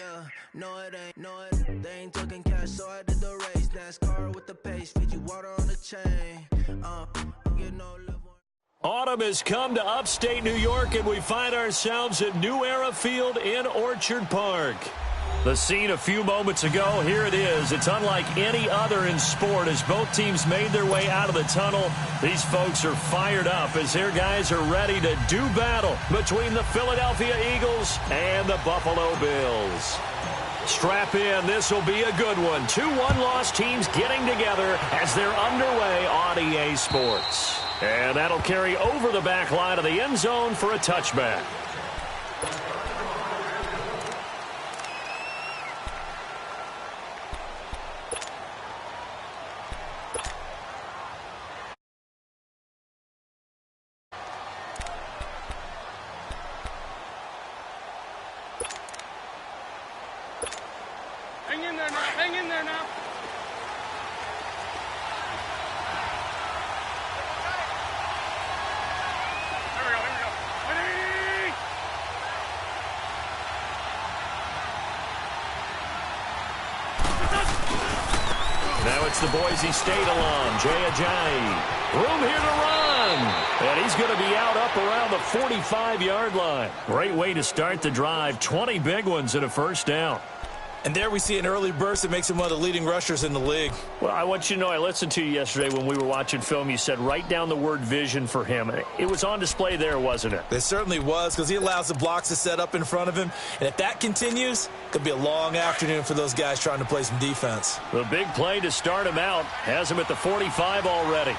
Yeah, no it ain't, they ain't talking cash, so I did the race. NASCAR with the pace, feed you water on the chain. You know, Autumn has come to upstate New York, and we find ourselves at New Era Field in Orchard Park. The scene a few moments ago, here it is. It's unlike any other in sport as both teams made their way out of the tunnel. These folks are fired up as their guys are ready to do battle between the Philadelphia Eagles and the Buffalo Bills. Strap in, this will be a good one. 2 one-loss teams getting together as they're underway on EA Sports. And that'll carry over the back line of the end zone for a touchback. Hang in there now. Hang in there now. There we go. There we go. Ready? Now it's the Boise State alum, Jay Ajayi. Room here to run. And he's going to be out up around the 45-yard line. Great way to start the drive. 20 big ones and a first down. And there we see an early burst that makes him one of the leading rushers in the league. Well, I want you to know, I listened to you yesterday when we were watching film. You said write down the word vision for him. It was on display there, wasn't it? It certainly was, because he allows the blocks to set up in front of him. And if that continues, it could be a long afternoon for those guys trying to play some defense. The big play to start him out has him at the 45 already.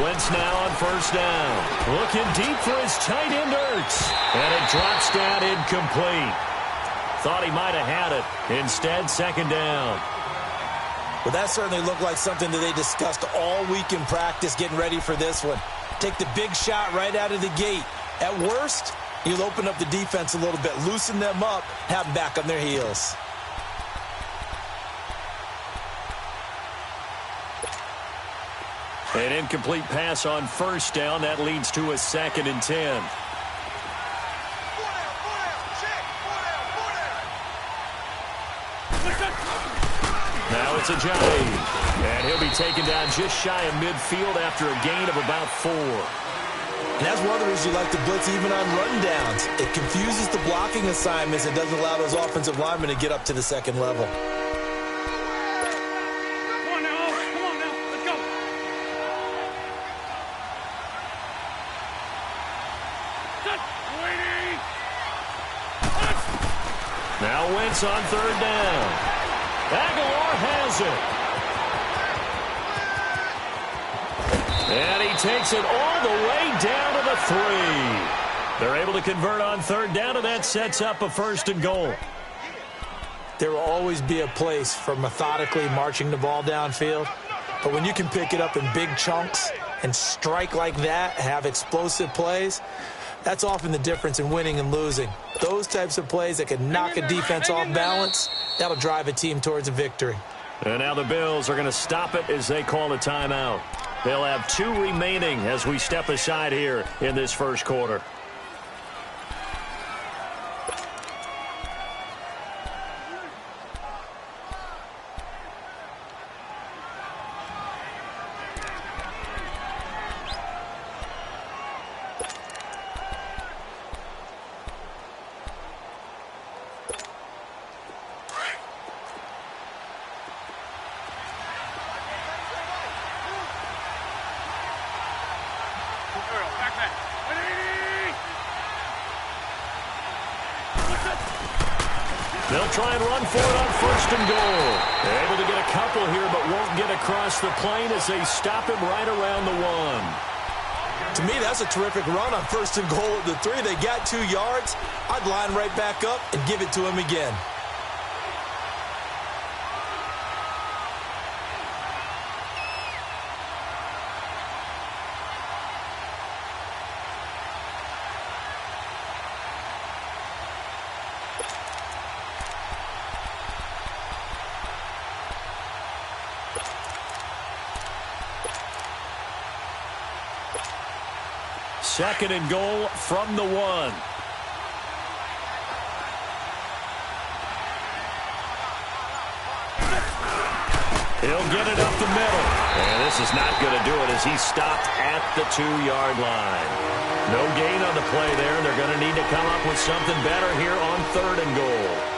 Wentz now on first down. Looking deep for his tight end, Ertz. And it drops down incomplete. Thought he might have had it. Instead, second down. Well, that certainly looked like something that they discussed all week in practice getting ready for this one. Take the big shot right out of the gate. At worst, you'll open up the defense a little bit, loosen them up, have them back on their heels. An incomplete pass on first down. That leads to a 2nd and 10. Now it's Ajayi. And he'll be taken down just shy of midfield after a gain of about 4. And that's one of the reasons you like to blitz even on rundowns. It confuses the blocking assignments and doesn't allow those offensive linemen to get up to the second level. Now Wentz on third down. Aguilar has it. And he takes it all the way down to the 3. They're able to convert on third down, and that sets up a 1st and goal. There will always be a place for methodically marching the ball downfield. But when you can pick it up in big chunks and strike like that, have explosive plays, that's often the difference in winning and losing. Those types of plays that can knock a defense off balance, that'll drive a team towards a victory. And now the Bills are going to stop it as they call a timeout. They'll have 2 remaining as we step aside here in this first quarter. They'll try and run for it on 1st and goal. They're able to get a couple here, but won't get across the plane as they stop him right around the 1. To me, that's a terrific run on 1st and goal at the 3. They got 2 yards. I'd line right back up and give it to him again. second and goal from the 1. He'll get it up the middle. And this is not going to do it as he's stopped at the 2-yard line. No gain on the play there. They're going to need to come up with something better here on 3rd and goal.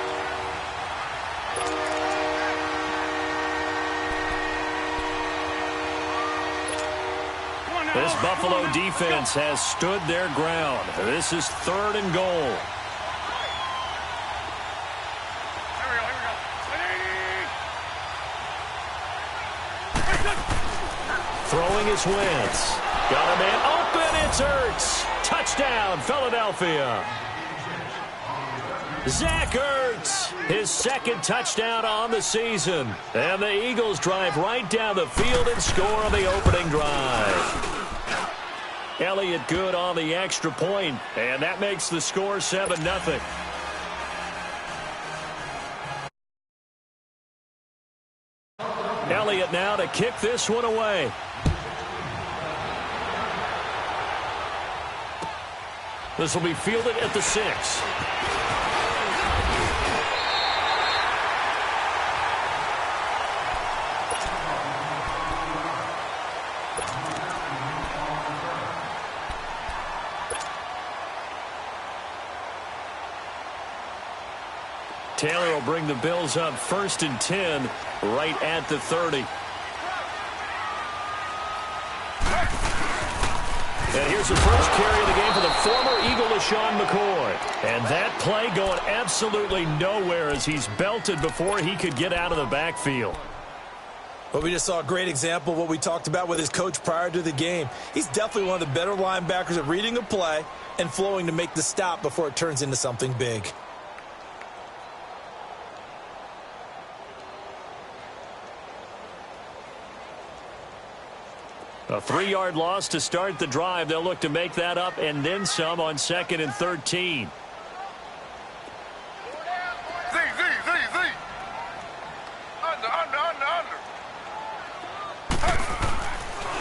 This Buffalo defense has stood their ground. This is 3rd and goal. Throwing his Wentz. Got a man open. It's Ertz. Touchdown, Philadelphia. Zach Ertz, his 2nd touchdown on the season. And the Eagles drive right down the field and score on the opening drive. Elliott good on the extra point, and that makes the score 7-0. Elliott now to kick this one away. This will be fielded at the 6. Taylor will bring the Bills up 1st and 10 right at the 30. And here's the first carry of the game for the former Eagle, LaShawn McCoy. And that play going absolutely nowhere as he's belted before he could get out of the backfield. Well, we just saw a great example of what we talked about with his coach prior to the game. He's definitely one of the better linebackers at reading a play and flowing to make the stop before it turns into something big. A 3-yard loss to start the drive. They'll look to make that up and then some on 2nd and 13.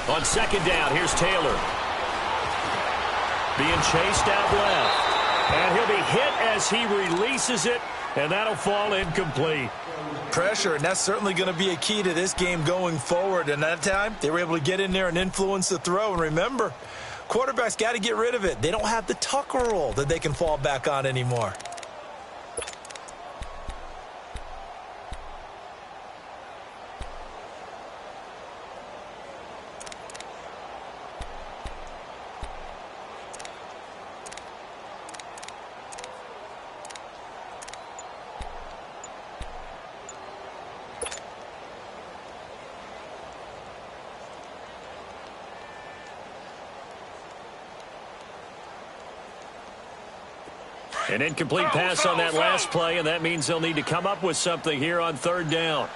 On 2nd down, here's Taylor. Being chased out left. And he'll be hit as he releases it, and that'll fall incomplete. Pressure, and that's certainly going to be a key to this game going forward. And that time, they were able to get in there and influence the throw. And remember, quarterbacks got to get rid of it. They don't have the Tucker rule that they can fall back on anymore. An incomplete pass on that last play, and that means they'll need to come up with something here on 3rd down.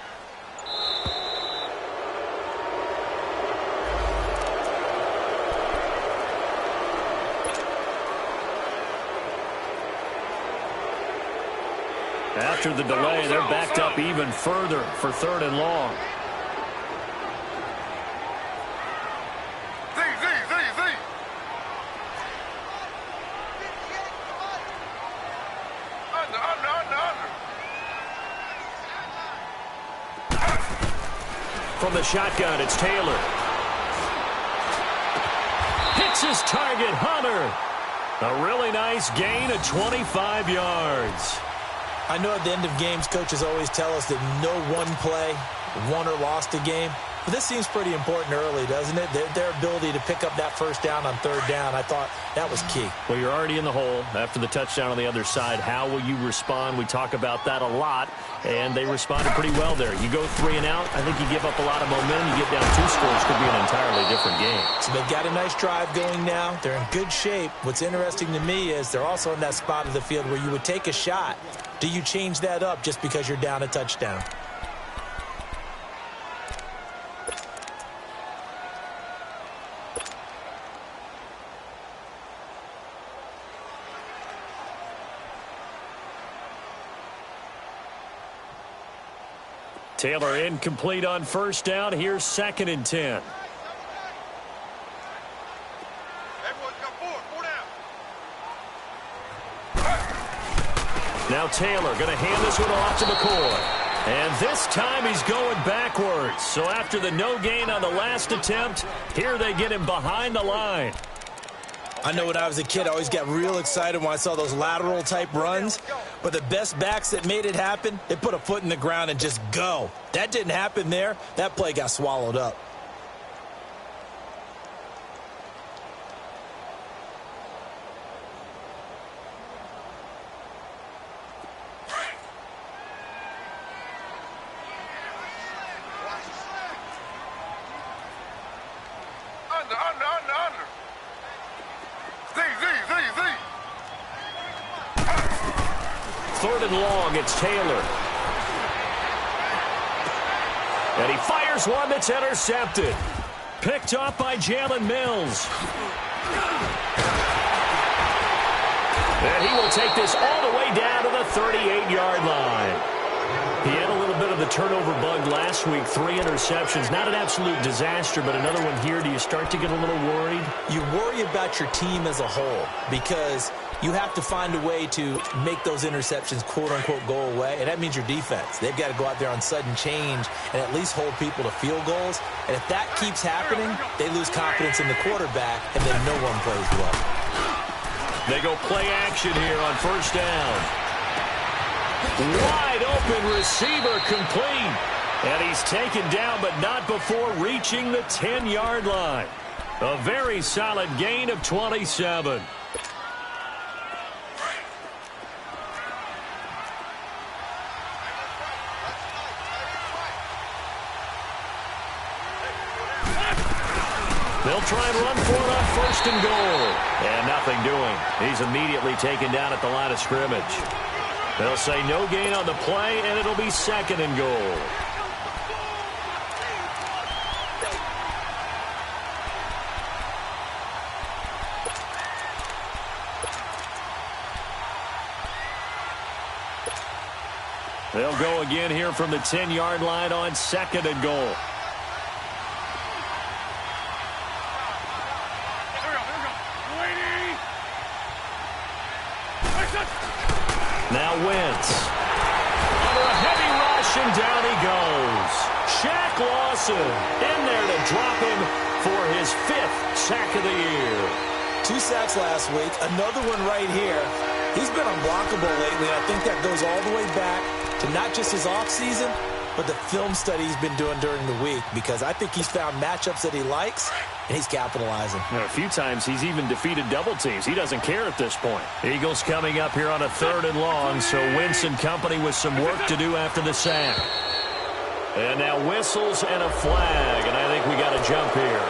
After the delay, they're backed up even further for 3rd and long. From the shotgun, it's Taylor. Hits his target, Hunter. A really nice gain of 25 yards. I know at the end of games, coaches always tell us that no one play won or lost a game. But this seems pretty important early, doesn't it? Their ability to pick up that 1st down on 3rd down, I thought that was key. Well, you're already in the hole after the touchdown on the other side. How will you respond? We talk about that a lot, and they responded pretty well there. You go 3 and out, I think you give up a lot of momentum. You get down 2 scores, could be an entirely different game. So they've got a nice drive going now. They're in good shape. What's interesting to me is they're also in that spot of the field where you would take a shot. Do you change that up just because you're down a touchdown? Taylor incomplete on 1st down. Here's 2nd and 10. Everyone come forward. Now Taylor going to hand this one off to McCoy. And this time he's going backwards. So after the no gain on the last attempt, here they get him behind the line. I know when I was a kid, I always got real excited when I saw those lateral type runs. But the best backs that made it happen, they put a foot in the ground and just go. That didn't happen there. That play got swallowed up. Under. Z. Third and long, it's Taylor. And he fires one that's intercepted. Picked off by Jalen Mills. And he will take this all the way down to the 38-yard line. He had a little bit of the turnover bug last week, 3 interceptions. Not an absolute disaster, but another one here. Do you start to get a little worried? You worry about your team as a whole because you have to find a way to make those interceptions, quote-unquote, go away, and that means your defense. They've got to go out there on sudden change and at least hold people to field goals. And if that keeps happening, they lose confidence in the quarterback, and then no one plays well. They go play action here on first down. Wide open receiver complete. And he's taken down, but not before reaching the 10-yard line. A very solid gain of 27. They'll try and run for it on first and goal. And nothing doing. He's immediately taken down at the line of scrimmage. They'll say no gain on the play, and it'll be second and goal. They'll go again here from the 10-yard line on second and goal. Now Wentz. Under a heavy rush, and down he goes. Shaq Lawson in there to drop him for his 5th sack of the year. 2 sacks last week, another one right here. He's been unblockable lately, and I think that goes all the way back to not just his offseason, but the film study he's been doing during the week, because I think he's found matchups that he likes, and he's capitalizing. A few times he's even defeated double teams. He doesn't care at this point. Eagles coming up here on a 3rd and long, so Wentz and company with some work to do after the sack. And now whistles and a flag, and I think we got a jump here.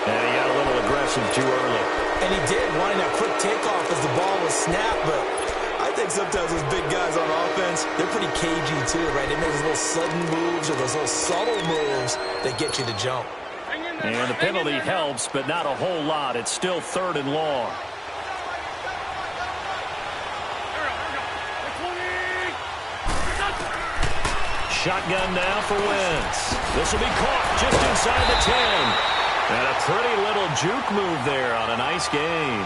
And he got a little aggressive too early. And he did, wanting that quick takeoff as the ball was snapped, but I think sometimes those big guys on offense, they're pretty cagey too, right? They make those little sudden moves or those little subtle moves that get you to jump. And the penalty helps, but not a whole lot. It's still 3rd and long. Shotgun now for Wentz. This will be caught just inside the 10. And a pretty little juke move there on a nice gain.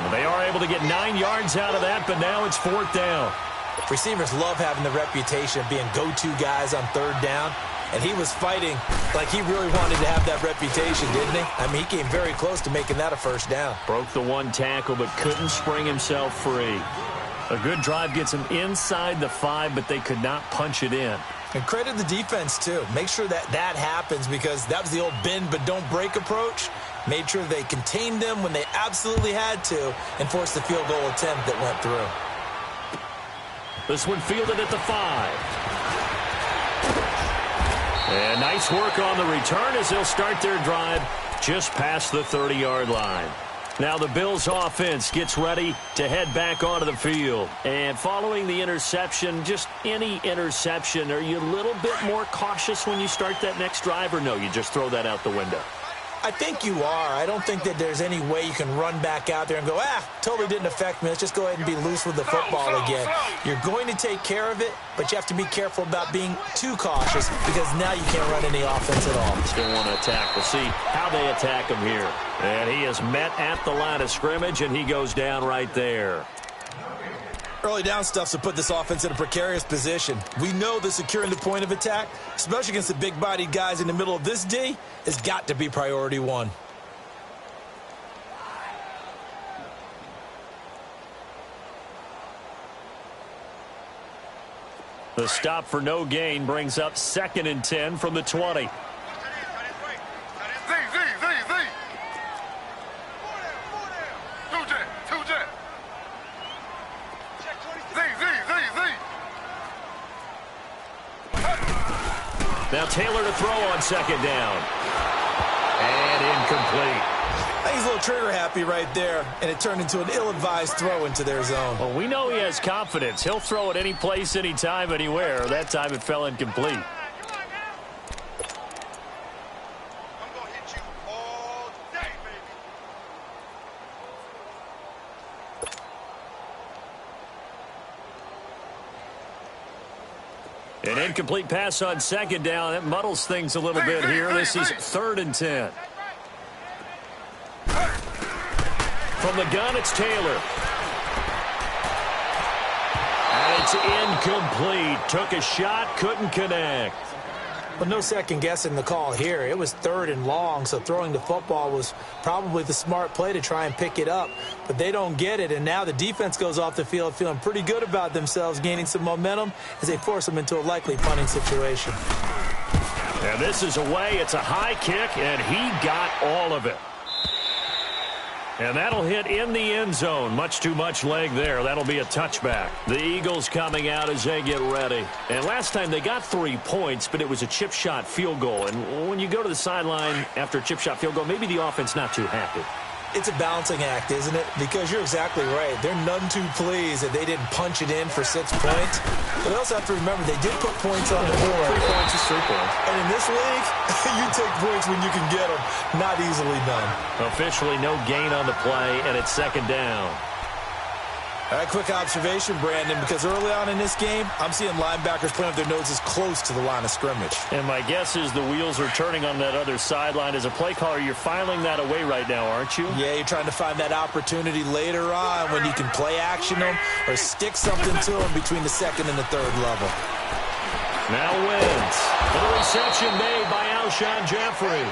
Well, they are able to get 9 yards out of that, but now it's 4th down. Receivers love having the reputation of being go-to guys on 3rd down. And he was fighting like he really wanted to have that reputation, didn't he? I mean, he came very close to making that a 1st down. Broke the 1 tackle, but couldn't spring himself free. A good drive gets him inside the 5, but they could not punch it in. And credit the defense, too. Make sure that that happens, because that was the old bend but don't break approach. Made sure they contained them when they absolutely had to and forced the field goal attempt that went through. This one fielded at the 5. And nice work on the return as they'll start their drive just past the 30-yard line. Now the Bills offense gets ready to head back onto the field. And following the interception, just any interception, are you a little bit more cautious when you start that next drive, or no, you just throw that out the window? I think you are. I don't think that there's any way you can run back out there and go, totally didn't affect me. Let's just go ahead and be loose with the football again. You're going to take care of it, but you have to be careful about being too cautious, because now you can't run any offense at all. Still want to attack. We'll see how they attack him here. And he is met at the line of scrimmage, and he goes down right there. Early down stuffs will put this offense in a precarious position. We know that securing the point of attack, especially against the big-bodied guys in the middle of this D, has got to be priority one. The stop for no gain brings up 2nd and 10 from the 20. Now Taylor to throw on 2nd down. And incomplete. I think he's a little trigger happy right there, and it turned into an ill-advised throw into their zone. Well, we know he has confidence. He'll throw it any place, anytime, anywhere. That time it fell incomplete. An incomplete pass on 2nd down. That muddles things a little bit here. This is 3rd and 10. From the gun, it's Taylor. And it's incomplete. Took a shot, couldn't connect. Well, no second guessing the call here. It was 3rd and long, so throwing the football was probably the smart play to try and pick it up. But they don't get it, and now the defense goes off the field feeling pretty good about themselves, gaining some momentum as they force them into a likely punting situation. And this is away. It's a high kick, and he got all of it. And that'll hit in the end zone. Much too much leg there. That'll be a touchback. The Eagles coming out as they get ready. And last time they got 3 points, but it was a chip shot field goal. And when you go to the sideline after a chip shot field goal, maybe the offense not too happy. It's a balancing act, isn't it? Because you're exactly right. They're none too pleased that they didn't punch it in for 6 points. But they also have to remember they did put points on the board. 3 points is 3 points. And in this league, you take points when you can get them. Not easily done. Officially no gain on the play, and it's 2nd down. All right, quick observation, Brandon, because early on in this game, I'm seeing linebackers playing with their noses close to the line of scrimmage. And my guess is the wheels are turning on that other sideline. As a play caller, you're filing that away right now, aren't you? Yeah, you're trying to find that opportunity later on when you can play action them or stick something to them between the 2nd and the 3rd level. Now wins. The reception made by Alshon Jeffrey.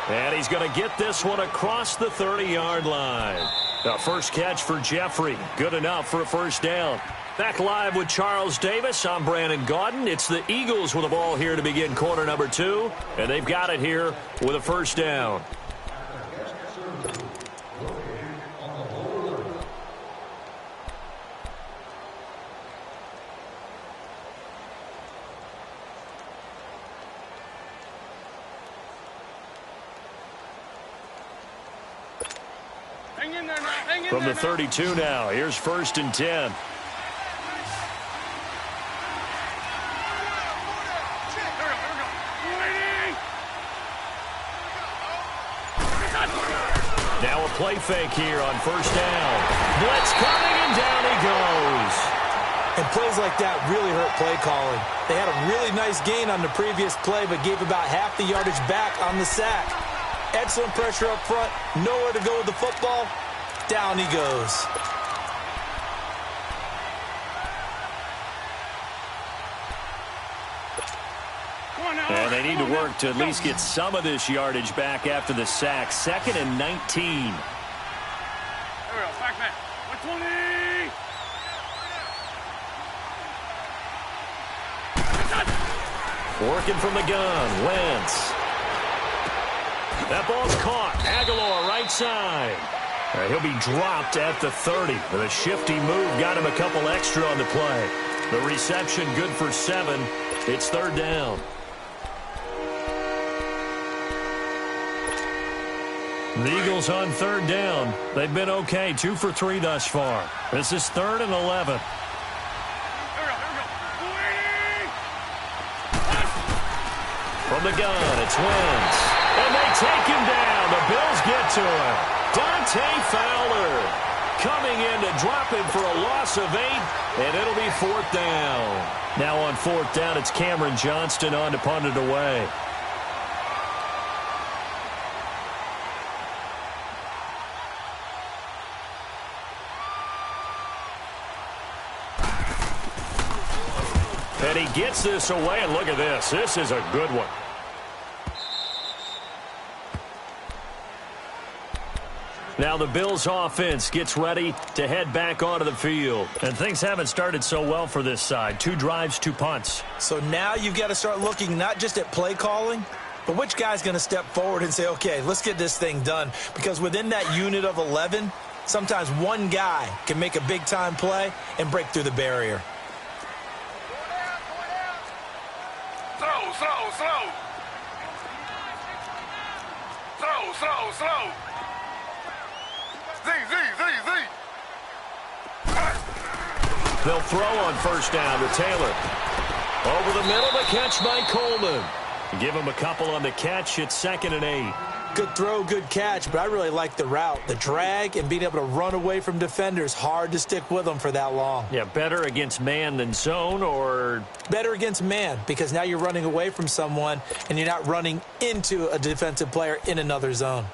And he's going to get this one across the 30-yard line. The first catch for Jeffrey. Good enough for a 1st down. Back live with Charles Davis. I'm Brandon Gaudin. It's the Eagles with the ball here to begin quarter number 2. And they've got it here with a 1st down. From the 32 now, here's 1st and 10. Now a play fake here on 1st down. Blitz coming, and down he goes. And plays like that really hurt play calling. They had a really nice gain on the previous play, but gave about half the yardage back on the sack. Excellent pressure up front, nowhere to go with the football. Down he goes. And they need to work to at least get some of this yardage back after the sack. 2nd and 19. There we go. Back man. 120. Working from the gun. Wentz. That ball's caught. Aguilar right side. He'll be dropped at the 30. With a shifty move, got him a couple extra on the play. The reception good for 7. It's 3rd down. The Eagles on 3rd down. They've been okay. 2 for 3 thus far. This is 3rd and 11. From the gun, it's Wentz. And they take him down. The Bills get to him. Dante Fowler coming in to drop him for a loss of 8, and it'll be 4th down. Now on 4th down, it's Cameron Johnston on to punt it away. And he gets this away, and look at this. This is a good one. Now the Bills offense gets ready to head back onto the field. And things haven't started so well for this side. 2 drives, 2 punts. So now you've got to start looking not just at play calling, but which guy's going to step forward and say, okay, let's get this thing done. Because within that unit of 11, sometimes one guy can make a big-time play and break through the barrier. Slow. Z. They'll throw on first down to Taylor. Over the middle, the catch by Coleman. Give him a couple on the catch. It's 2nd and 8. Good throw, good catch, but I really like the route. The drag and being able to run away from defenders, hard to stick with them for that long. Yeah, better against man than zone, or? Better against man, because now you're running away from someone and you're not running into a defensive player in another zone.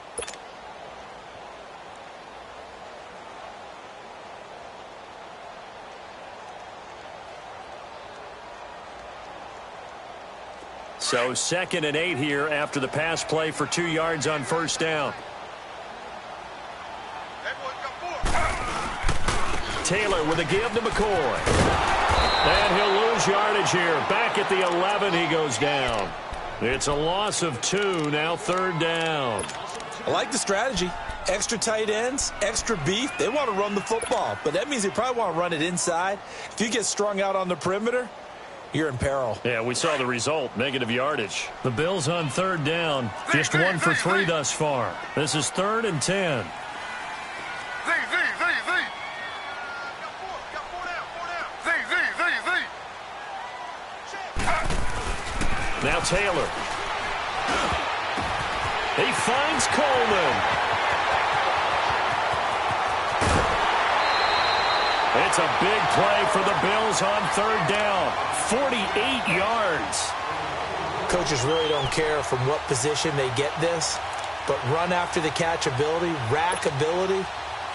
So 2nd and 8 here after the pass play for 2 yards on first down. Taylor with a give to McCoy. And he'll lose yardage here. Back at the 11, he goes down. It's a loss of 2, now 3rd down. I like the strategy. Extra tight ends, extra beef. They want to run the football, but that means they probably want to run it inside. If you get strung out on the perimeter, you're in peril. Yeah, we saw the result, negative yardage. The Bills on 3rd down, just 1 for 3 thus far. This is 3rd and 10. Now Taylor. He finds Coleman. It's a big play for the Bills on 3rd down. 48 yards. Coaches really don't care from what position they get this, but run after the catch ability, rack ability,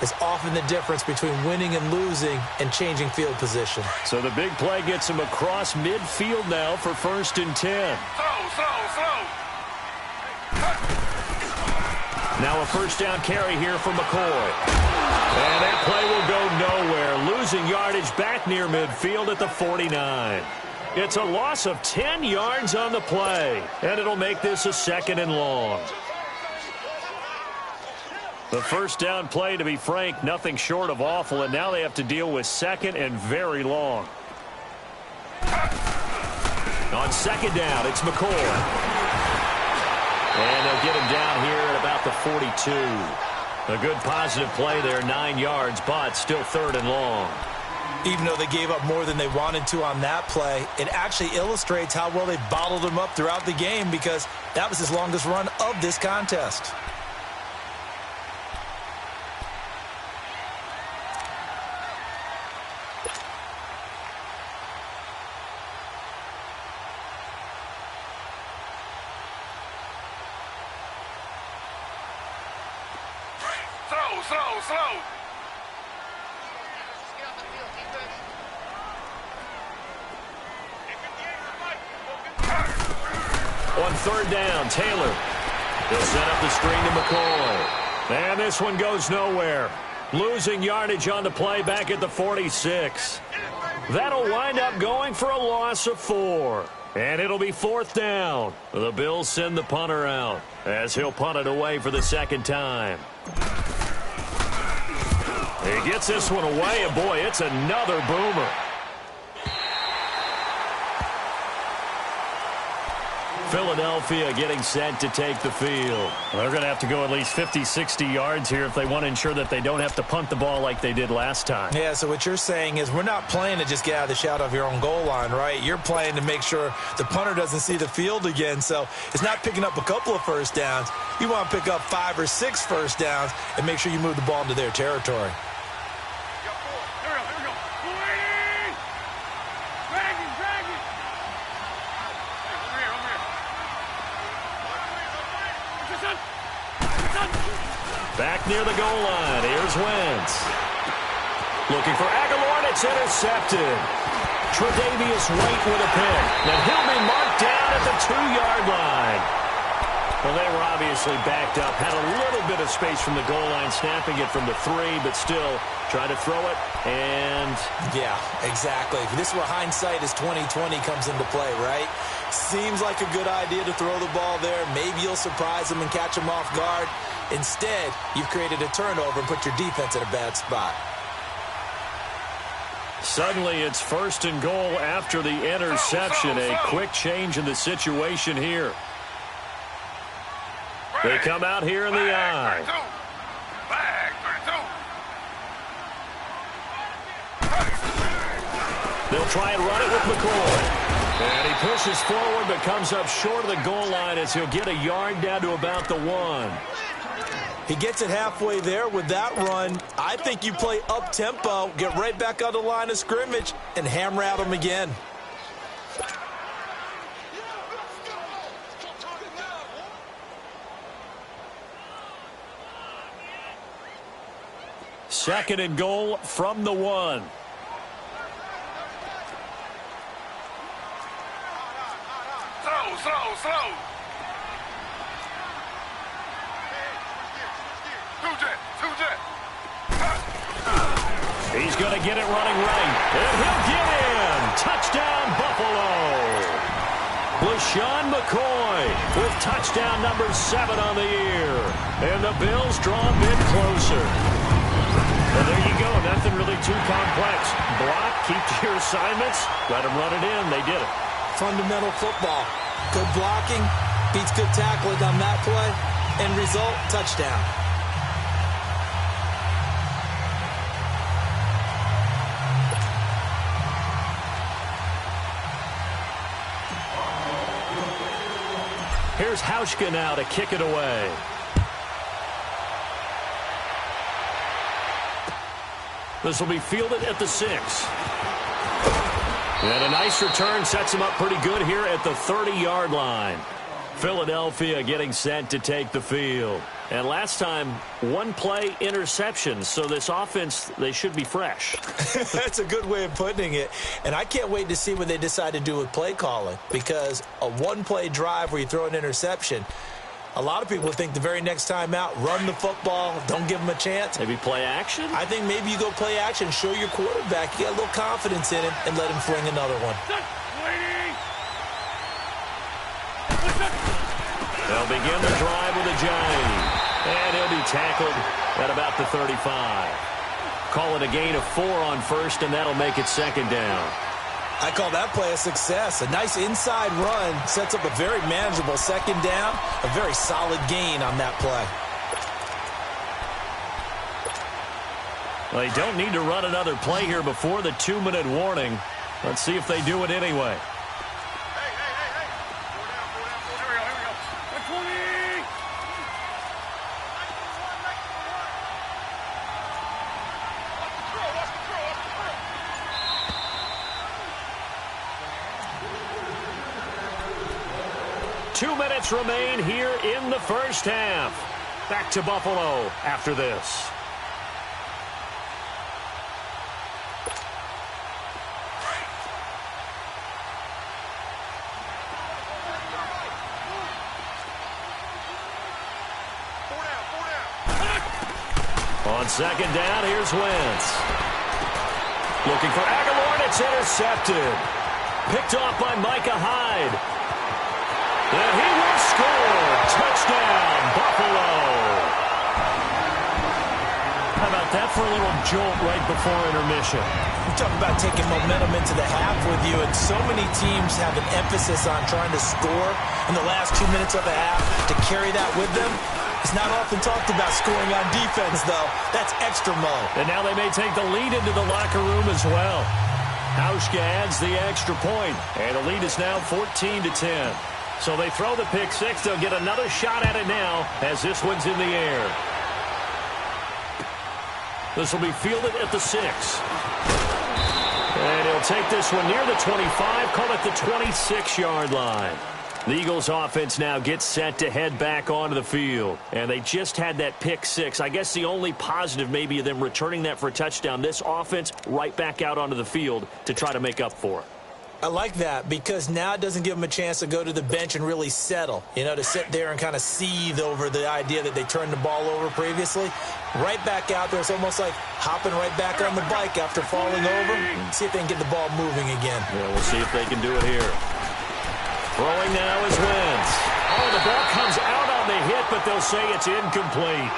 is often the difference between winning and losing and changing field position. So the big play gets him across midfield now for 1st and 10. Slow. Now a first down carry here for McCoy. And that play will go nowhere. Losing yardage back near midfield at the 49. It's a loss of 10 yards on the play. And it'll make this a 2nd and long. The first down play, to be frank, nothing short of awful. And now they have to deal with 2nd and very long. On 2nd down, it's McCoy. And they'll get him down here at about the 42. A good positive play there, 9 yards, but still 3rd and long. Even though they gave up more than they wanted to on that play, it actually illustrates how well they bottled him up throughout the game, because that was his longest run of this contest. Slow. On 3rd down, Taylor. He'll set up the screen to McCoy. And this one goes nowhere. Losing yardage on the play back at the 46. That'll wind up going for a loss of 4. And it'll be 4th down. The Bills send the punter out as he'll punt it away for the 2nd time. He gets this one away, and boy, it's another boomer. Philadelphia getting set to take the field. They're going to have to go at least 50, 60 yards here if they want to ensure that they don't have to punt the ball like they did last time. Yeah, so what you're saying is we're not playing to just get out of the shadow of your own goal line, right? You're playing to make sure the punter doesn't see the field again. So it's not picking up a couple of first downs. You want to pick up 5 or 6 first downs and make sure you move the ball into their territory. Back near the goal line. Here's Wentz. Looking for Aguilar, and it's intercepted. Tre'Davious White with a pick. And he'll be marked down at the 2-yard line. Well, they were obviously backed up. Had a little bit of space from the goal line, snapping it from the 3, but still try to throw it. And yeah, exactly. This is where hindsight is 20/20 comes into play, right? Seems like a good idea to throw the ball there. Maybe you'll surprise them and catch them off guard. Instead, you've created a turnover and put your defense in a bad spot. Suddenly, it's 1st and goal after the interception. A quick change in the situation here. They come out here in the I. They'll try and run it with McCoy. And he pushes forward but comes up short of the goal line as he'll get a yard down to about the 1. He gets it halfway there with that run. I think you play up-tempo, get right back on the line of scrimmage, and hammer at him again. Second and goal from the 1. Slow. He's going to get it running right. And he'll get in. Touchdown, Buffalo. LaShawn McCoy with touchdown number 7 on the year. And the Bills draw a bit closer. And there you go. Nothing really too complex. Block, keep to your assignments, let them run it in. They did it. Fundamental football. Good blocking, beats good tackling on that play. End result, touchdown. Here's Hauschka now to kick it away. This will be fielded at the 6. And a nice return sets him up pretty good here at the 30-yard line. Philadelphia getting set to take the field. And last time, 1-play interception. So this offense, they should be fresh. That's a good way of putting it. And I can't wait to see what they decide to do with play calling. Because a 1-play drive where you throw an interception, a lot of people think the very next time out, run the football, don't give them a chance. Maybe play action? I think maybe you go play action, show your quarterback, you got a little confidence in him, and let him fling another one. They'll begin the drive with a giant. And he'll be tackled at about the 35. Call it a gain of 4 on first, and that'll make it 2nd down. I call that play a success. A nice inside run sets up a very manageable 2nd down. A very solid gain on that play. Well, they don't need to run another play here before the 2-minute warning. Let's see if they do it anyway. Remain here in the first half. Back to Buffalo after this. On 2nd down, here's Wentz. Looking for Aguilar, and it's intercepted. Picked off by Micah Hyde. And he will score. Touchdown, Buffalo. How about that for a little jolt right before intermission? We're talking about taking momentum into the half with you, and so many teams have an emphasis on trying to score in the last 2 minutes of the half. To carry that with them, it's not often talked about scoring on defense, though. That's extra mode. And now they may take the lead into the locker room as well. Hauschka adds the extra point, and the lead is now 14-10. So they throw the pick 6. They'll get another shot at it now as this one's in the air. This will be fielded at the 6. And he'll take this one near the 25, call it the 26-yard line. The Eagles offense now gets set to head back onto the field. And they just had that pick six. I guess the only positive maybe of them returning that for a touchdown. This offense right back out onto the field to try to make up for it. I like that because now it doesn't give them a chance to go to the bench and really settle, to sit there and kind of seethe over the idea that they turned the ball over previously. Right back out there, it's almost like hopping right back on the bike after falling over. See if they can get the ball moving again. Yeah, we'll see if they can do it here. Throwing now is Wentz. Oh, the ball comes out on the hit, but they'll say it's incomplete.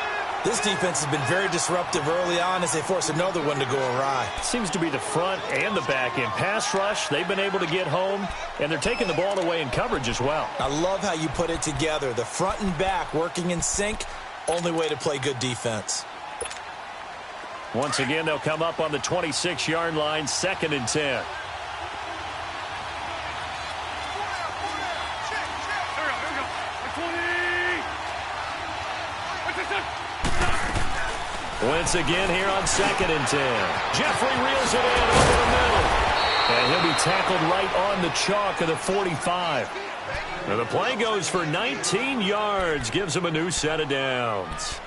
This defense has been very disruptive early on as they force another one to go awry. Seems to be the front and the back end. Pass rush, they've been able to get home, and they're taking the ball away in coverage as well. I love how you put it together. The front and back working in sync, only way to play good defense. Once again, they'll come up on the 26-yard line, 2nd and 10. Wentz again here on 2nd and 10. Jeffrey reels it in over the middle. And he'll be tackled right on the chalk of the 45. And the play goes for 19 yards. Gives him a new set of downs.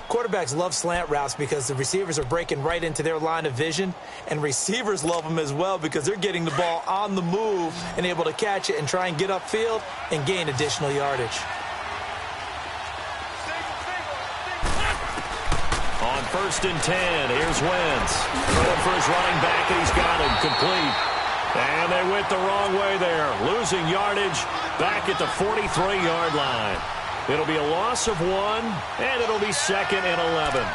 Quarterbacks love slant routes because the receivers are breaking right into their line of vision. And receivers love them as well because they're getting the ball on the move and able to catch it and try and get upfield and gain additional yardage. On 1st and 10, here's Wentz. Throwing for his running back, and he's got him complete. And they went the wrong way there. Losing yardage back at the 43-yard line. It'll be a loss of 1, and it'll be 2nd and 11.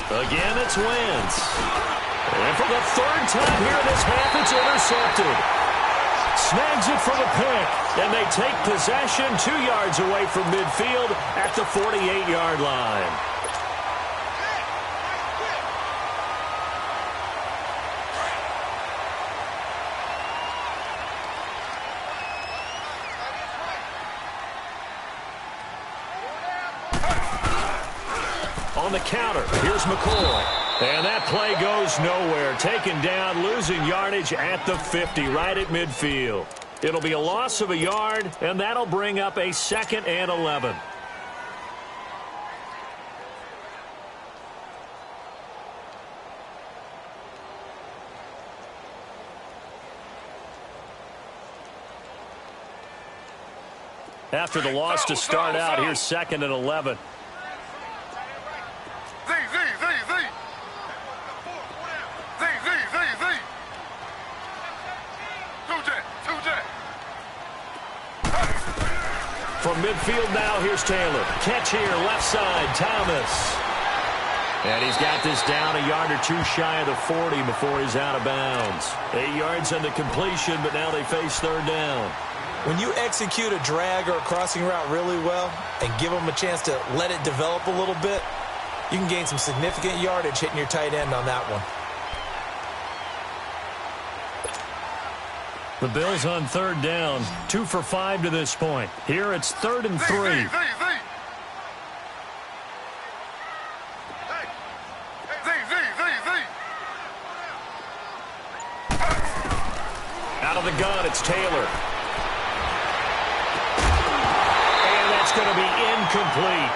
Again, it's Wentz. And for the 3rd time here in this half, it's intercepted. Snags it for the pick, and they take possession 2 yards away from midfield at the 48-yard line. On the counter, here's McCoy. And that play goes nowhere. Taken down, losing yardage at the 50, right at midfield. It'll be a loss of a yard, and that'll bring up a 2nd and 11. After the loss to start out, here's 2nd and 11. From midfield now, here's Taylor. Catch here, left side, Thomas. And he's got this down a yard or 2 shy of the 40 before he's out of bounds. 8 yards on the completion, but now they face 3rd down. When you execute a drag or a crossing route really well and give them a chance to let it develop a little bit, you can gain some significant yardage hitting your tight end on that one. The Bills on 3rd down, 2 for 5 to this point. Here it's 3rd and 3. Out of the gun, it's Taylor. And that's going to be incomplete.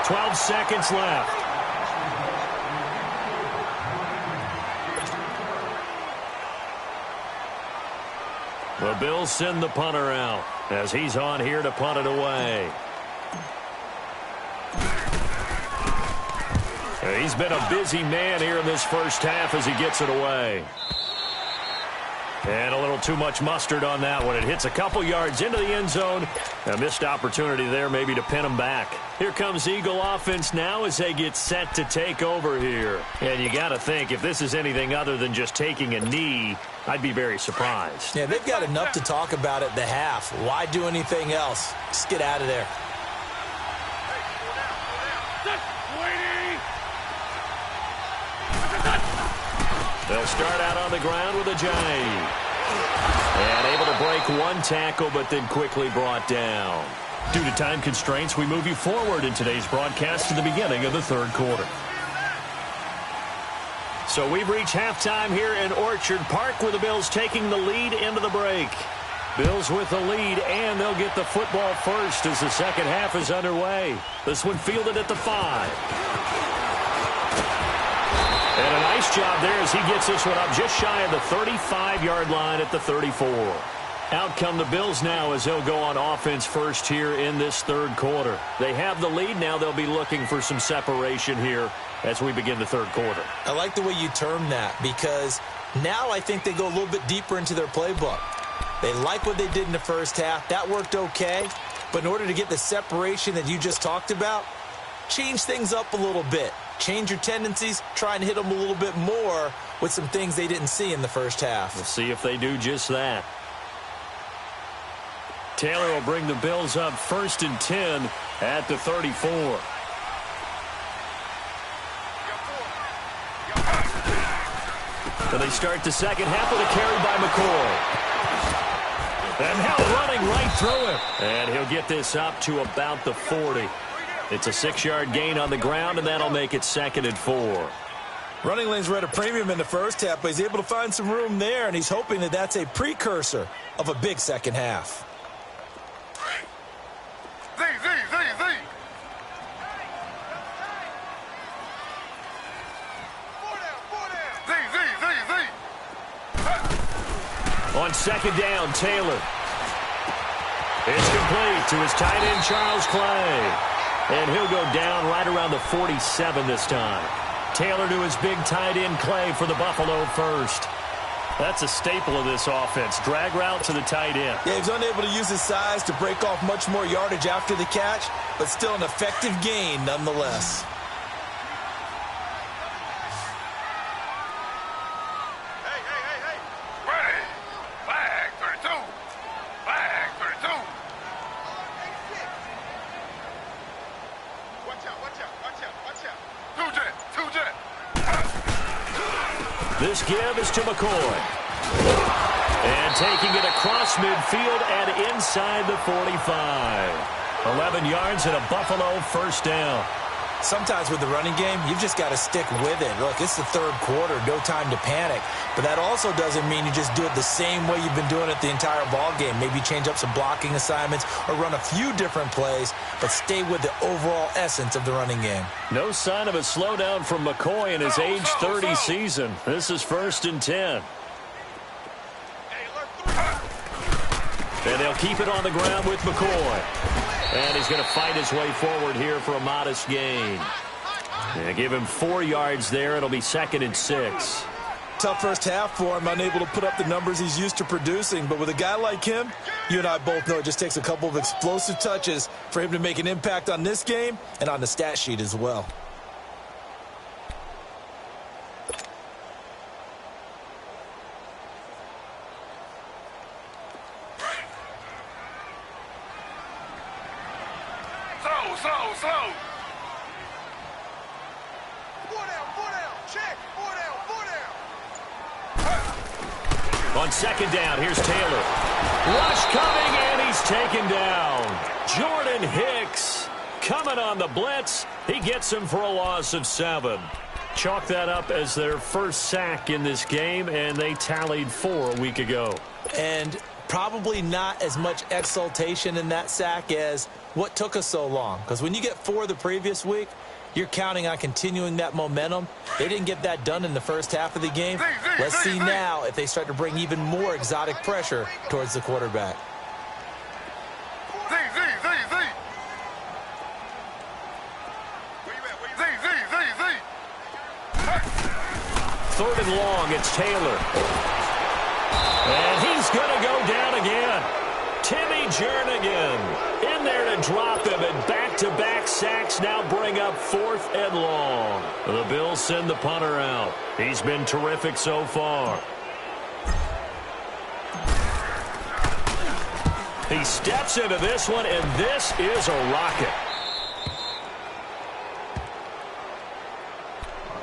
12 seconds left. The Bills send the punter out as he's on here to punt it away. He's been a busy man here in this first half as he gets it away. And a little too much mustard on that one. It hits a couple yards into the end zone. A missed opportunity there maybe to pin him back. Here comes Eagle offense now as they get set to take over here. And you got to think, if this is anything other than just taking a knee, I'd be very surprised. Yeah, they've got enough to talk about at the half. Why do anything else? Just get out of there. They'll start out on the ground with a J. And able to break one tackle, but then quickly brought down. Due to time constraints, we move you forward in today's broadcast to the beginning of the third quarter. So we've reached halftime here in Orchard Park with the Bills taking the lead into the break. Bills with the lead, and they'll get the football first as the second half is underway. This one fielded at the 5. And a nice job there as he gets this one up just shy of the 35-yard line at the 34. Out come the Bills now as they'll go on offense first here in this third quarter. They have the lead. Now they'll be looking for some separation here as we begin the third quarter. I like the way you term that because now I think they go a little bit deeper into their playbook. They like what they did in the first half. That worked okay. But in order to get the separation that you just talked about, change things up a little bit. Change your tendencies. Try and hit them a little bit more with some things they didn't see in the first half. We'll see if they do just that. Taylor will bring the Bills up 1st and 10 at the 34. So they start the second half with a carry by McCoy. And now running right through him. And he'll get this up to about the 40. It's a 6-yard gain on the ground, and that'll make it 2nd and 4. Running lanes were at a premium in the first half, but he's able to find some room there, and he's hoping that that's a precursor of a big second half. On second down, Taylor. It's complete to his tight end, Charles Clay. And he'll go down right around the 47 this time. Taylor to his big tight end, Clay, for the Buffalo first. That's a staple of this offense. Drag route to the tight end. Yeah, he's unable to use his size to break off much more yardage after the catch, but still an effective gain nonetheless. This give is to McCoy. And taking it across midfield and inside the 45. 11 yards and a Buffalo first down. Sometimes with the running game, you've just got to stick with it. Look, it's the third quarter, no time to panic. But that also doesn't mean you just do it the same way you've been doing it the entire ball game. Maybe change up some blocking assignments or run a few different plays, but stay with the overall essence of the running game. No sign of a slowdown from McCoy in his age 30 season. This is 1st and 10. And they'll keep it on the ground with McCoy. And he's going to fight his way forward here for a modest gain. And give him 4 yards there. It'll be 2nd and 6. Tough first half for him, unable to put up the numbers he's used to producing. But with a guy like him, you and I both know it just takes a couple of explosive touches for him to make an impact on this game and on the stat sheet as well. Slow. On second down, here's Taylor. Rush coming, and he's taken down. Jordan Hicks coming on the blitz. He gets him for a loss of 7. Chalk that up as their first sack in this game, and they tallied 4 a week ago. And probably not as much exultation in that sack as what took us so long. Because when you get 4 the previous week, you're counting on continuing that momentum. They didn't get that done in the first half of the game. Let's see now if they start to bring even more exotic pressure towards the quarterback. Third and long, it's Taylor. And he's going to go down again. Timmy Jernigan in there to drop him, and back-to-back sacks now bring up 4th and long. The Bills send the punter out. He's been terrific so far. He steps into this one, and this is a rocket.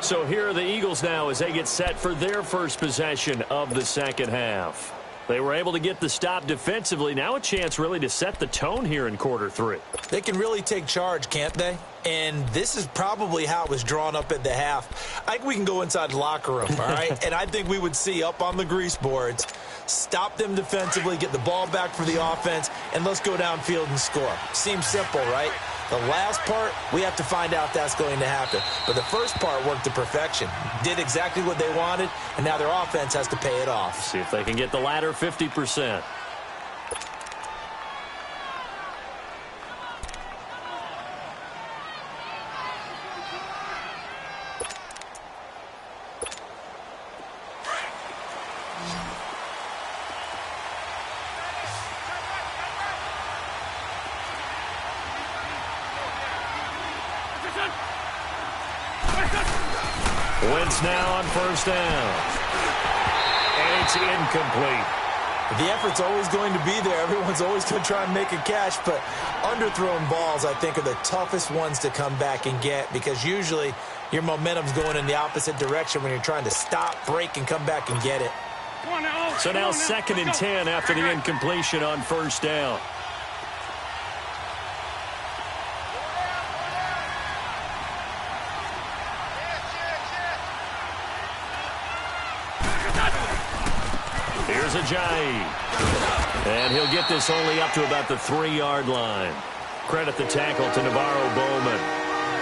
So here are the Eagles now as they get set for their first possession of the second half. They were able to get the stop defensively. Now a chance really to set the tone here in quarter three. They can really take charge, can't they? And this is probably how it was drawn up at the half. I think we can go inside the locker room, all right? And I think we would see up on the grease boards, stop them defensively, get the ball back for the offense, and let's go downfield and score. Seems simple, right? The last part, we have to find out if that's going to happen. But the first part worked to perfection. Did exactly what they wanted, and now their offense has to pay it off. See if they can get the latter 50%. Wentz now on first down. And it's incomplete. The effort's always going to be there. Everyone's always going to try and make a catch, but underthrown balls, I think, are the toughest ones to come back and get because usually your momentum's going in the opposite direction when you're trying to stop, break, and come back and get it. So now 2nd and 10 after the incompletion on first down. Here's Ajayi. And he'll get this only up to about the 3-yard line. Credit the tackle to Navarro Bowman.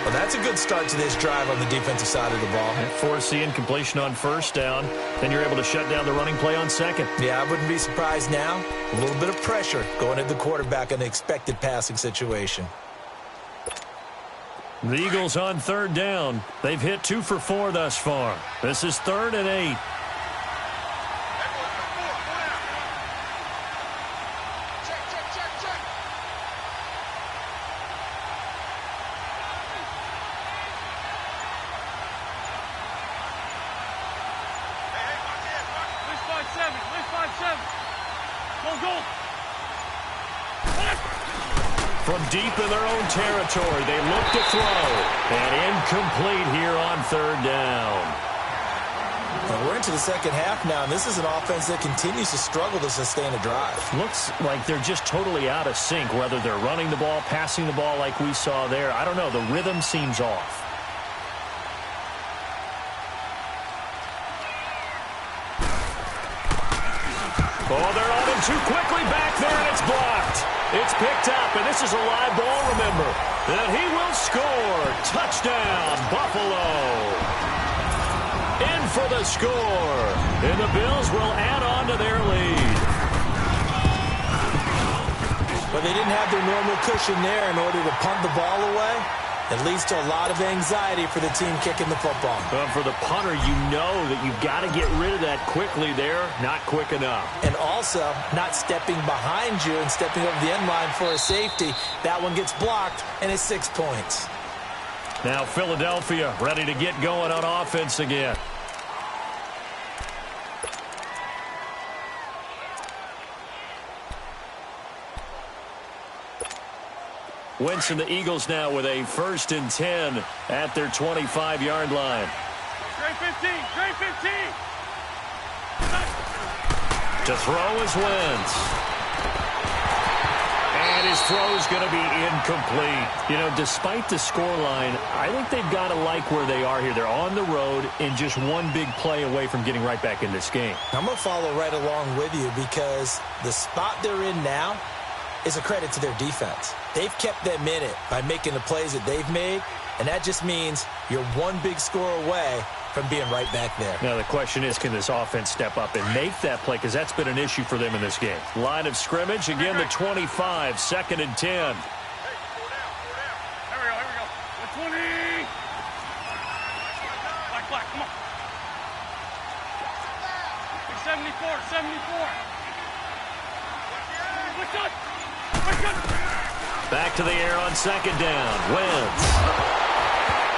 Well, that's a good start to this drive on the defensive side of the ball. Force the incompletion on first down. Then you're able to shut down the running play on second. Yeah, I wouldn't be surprised now. A little bit of pressure going at the quarterback in the expected passing situation. The Eagles on 3rd down. They've hit 2 for 4 thus far. This is 3rd and 8. From deep in their own territory, they look to throw. And incomplete here on 3rd down. Well, we're into the second half now, and this is an offense that continues to struggle to sustain a drive. Looks like they're just totally out of sync, whether they're running the ball, passing the ball like we saw there. I don't know. The rhythm seems off. Oh, they're on him too quickly back there, and it's blocked. It's picked up, and this is a live ball, remember. And he will score. Touchdown, Buffalo. In for the score. And the Bills will add on to their lead. But they didn't have their normal cushion there in order to punt the ball away. It leads to a lot of anxiety for the team kicking the football. Well, for the punter, you know that you've got to get rid of that quickly there. Not quick enough. And also, not stepping behind you and stepping over the end line for a safety. That one gets blocked, and it's 6 points. Now Philadelphia ready to get going on offense again. Wentz and the Eagles now with a 1st and 10 at their 25-yard line. Straight 15, straight 15. To throw is Wentz. And his throw is going to be incomplete. You know, despite the scoreline, I think they've got to like where they are here. They're on the road and just one big play away from getting right back in this game. I'm going to follow right along with you because the spot they're in now is a credit to their defense. They've kept them in it by making the plays that they've made, and that just means you're one big score away from being right back there. Now the question is, can this offense step up and make that play? Because that's been an issue for them in this game. Line of scrimmage, again the 25, 2nd and 10. Here we go. The 20. Black, come on. 74. Back to the air on 2nd down. Wentz.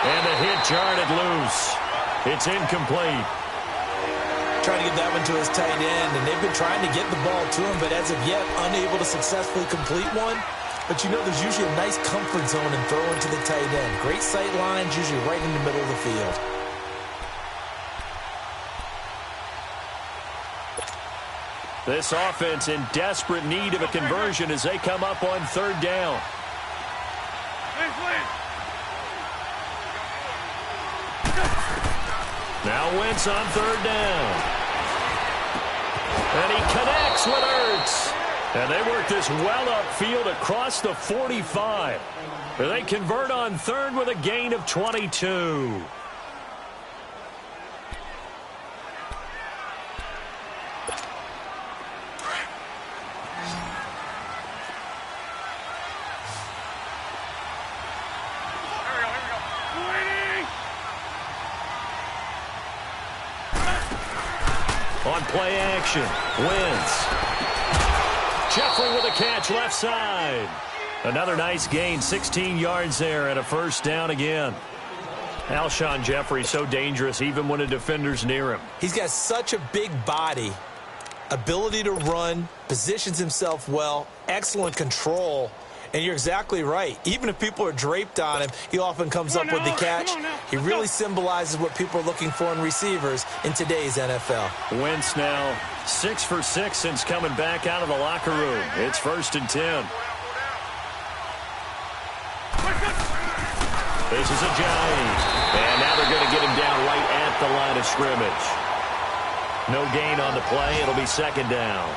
And the hit jarred loose. It's incomplete. Trying to get that one to his tight end, and they've been trying to get the ball to him, but as of yet, unable to successfully complete one. But you know, there's usually a nice comfort zone in throwing to the tight end. Great sight lines, usually right in the middle of the field. This offense in desperate need of a conversion as they come up on third down. Now Wentz on third down. And he connects with Ertz. And they work this well upfield across the 45. They convert on third with a gain of 22. On play action, Wentz. Jeffrey with a catch left side. Another nice gain, 16 yards there and a first down again. Alshon Jeffrey so dangerous even when a defender's near him. He's got such a big body, ability to run, positions himself well, excellent control. And you're exactly right. Even if people are draped on him, he often comes up with the catch. He really symbolizes what people are looking for in receivers in today's NFL. Wentz now 6 for 6 since coming back out of the locker room. It's 1st and 10. This is a giant. And now they're going to get him down right at the line of scrimmage. No gain on the play. It'll be 2nd down.